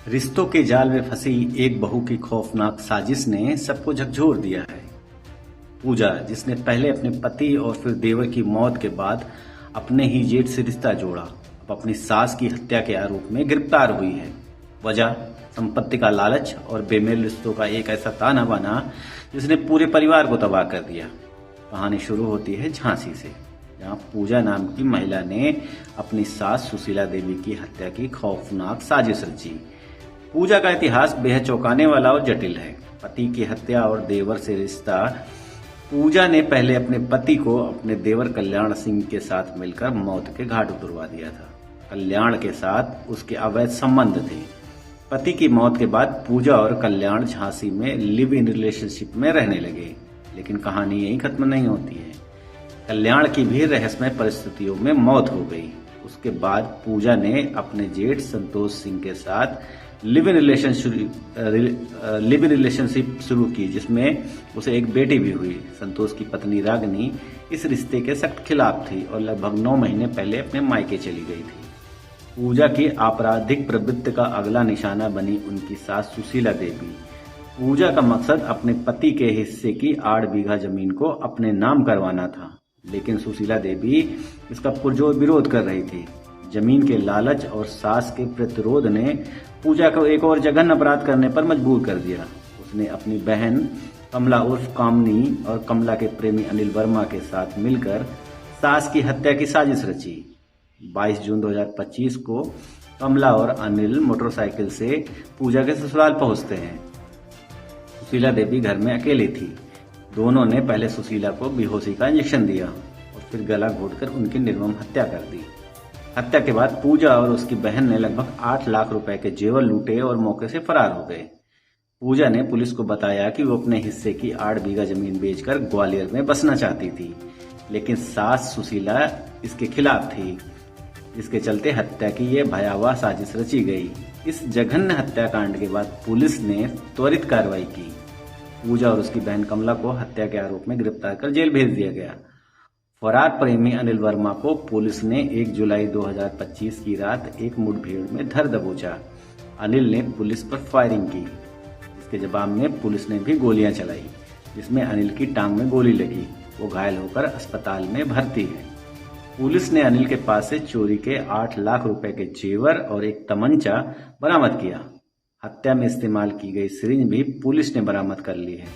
रिश्तों के जाल में फंसी एक बहू की खौफनाक साजिश ने सबको झकझोर दिया है। पूजा, जिसने पहले अपने पति और फिर देवर की मौत के बाद अपने ही जेठ से रिश्ता जोड़ा, अब अपनी सास की हत्या के आरोप में गिरफ्तार हुई है। वजह संपत्ति का लालच और बेमेल रिश्तों का एक ऐसा ताना बाना जिसने पूरे परिवार को तबाह कर दिया। कहानी शुरू होती है झांसी से, जहां पूजा नाम की महिला ने अपनी सास सुशीला देवी की हत्या की खौफनाक साजिश रची। पूजा का इतिहास बेहद चौंकाने वाला और जटिल है। पति की हत्या और देवर से रिश्ता। पूजा ने पहले अपने पति को अपने देवर कल्याण सिंह के साथ मिलकर मौत के घाट उतरवा दिया था। कल्याण के साथ उसके अवैध संबंध थे। पति की मौत के बाद पूजा और कल्याण झांसी में लिव इन रिलेशनशिप में रहने लगे, लेकिन कहानी यही खत्म नहीं होती है। कल्याण की भी रहस्यमय परिस्थितियों में मौत हो गई। उसके बाद पूजा ने अपने जेठ संतोष सिंह के साथ लिव इन रिलेशनशिप शुरू की, जिसमें उसे एक बेटी भी हुई। संतोष की पत्नी रागिनी इस रिश्ते के सख्त खिलाफ थी और लगभग 9 महीने पहले अपने मायके चली गई थी। पूजा की आपराधिक प्रवृत्ति का अगला निशाना बनी उनकी सास सुशीला देवी। पूजा का मकसद अपने पति के हिस्से की 8 बीघा जमीन को अपने नाम करवाना था, लेकिन सुशीला देवी इसका पुरजोर विरोध कर रही थी। जमीन के लालच और सास के प्रतिरोध ने पूजा को एक और जघन्य अपराध करने पर मजबूर कर दिया। उसने अपनी बहन कमला उर्फ कामनी और कमला के प्रेमी अनिल वर्मा के साथ मिलकर सास की हत्या की साजिश रची। 22 जून 2025 को कमला और अनिल मोटरसाइकिल से पूजा के ससुराल पहुंचते हैं। सुशीला देवी घर में अकेली थी। दोनों ने पहले सुशीला को बेहोशी का इंजेक्शन दिया और फिर गला घोटकर उनकी निर्मम हत्या कर दी। हत्या के बाद पूजा और उसकी बहन ने लगभग 8 लाख रुपए के जेवर लूटे और मौके से फरार हो गए। पूजा ने पुलिस को बताया कि वो अपने हिस्से की 8 बीघा जमीन बेचकर ग्वालियर में बसना चाहती थी, लेकिन सास सुशीला इसके खिलाफ थी, जिसके चलते हत्या की यह भयावह साजिश रची गई। इस जघन्य हत्याकांड के बाद पुलिस ने त्वरित कार्रवाई की। पूजा और उसकी बहन कमला को हत्या के आरोप में गिरफ्तार कर जेल भेज दिया गया। फरार प्रेमी अनिल वर्मा को पुलिस ने 1 जुलाई 2025 की रात एक मुठभेड़ में धर दबोचा। अनिल ने पुलिस पर फायरिंग की, जिसके जवाब में पुलिस ने भी गोलियां चलाई, जिसमें अनिल की टांग में गोली लगी। वो घायल होकर अस्पताल में भर्ती है। पुलिस ने अनिल के पास से चोरी के 8 लाख रुपए के जेवर और एक तमंचा बरामद किया। हत्या में इस्तेमाल की गई सिरिंज भी पुलिस ने बरामद कर ली है।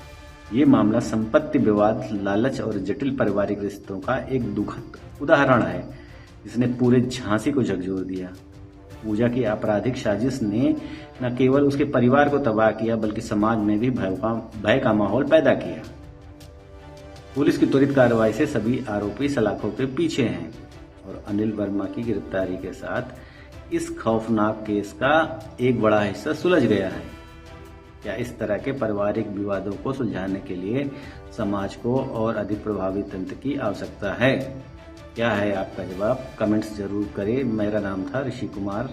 ये मामला संपत्ति विवाद, लालच और जटिल पारिवारिक रिश्तों का एक दुखद उदाहरण है, जिसने पूरे झांसी को झकझोर दिया। पूजा की आपराधिक साजिश ने न केवल उसके परिवार को तबाह किया, बल्कि समाज में भी भय का माहौल पैदा किया। पुलिस की त्वरित कार्रवाई से सभी आरोपी सलाखों के पीछे हैं और अनिल वर्मा की गिरफ्तारी के साथ इस खौफनाक केस का एक बड़ा हिस्सा सुलझ गया है। क्या इस तरह के पारिवारिक विवादों को सुलझाने के लिए समाज को और अधिक प्रभावी तंत्र की आवश्यकता है? क्या है आपका जवाब? कमेंट्स जरूर करें। मेरा नाम था ऋषि कुमार।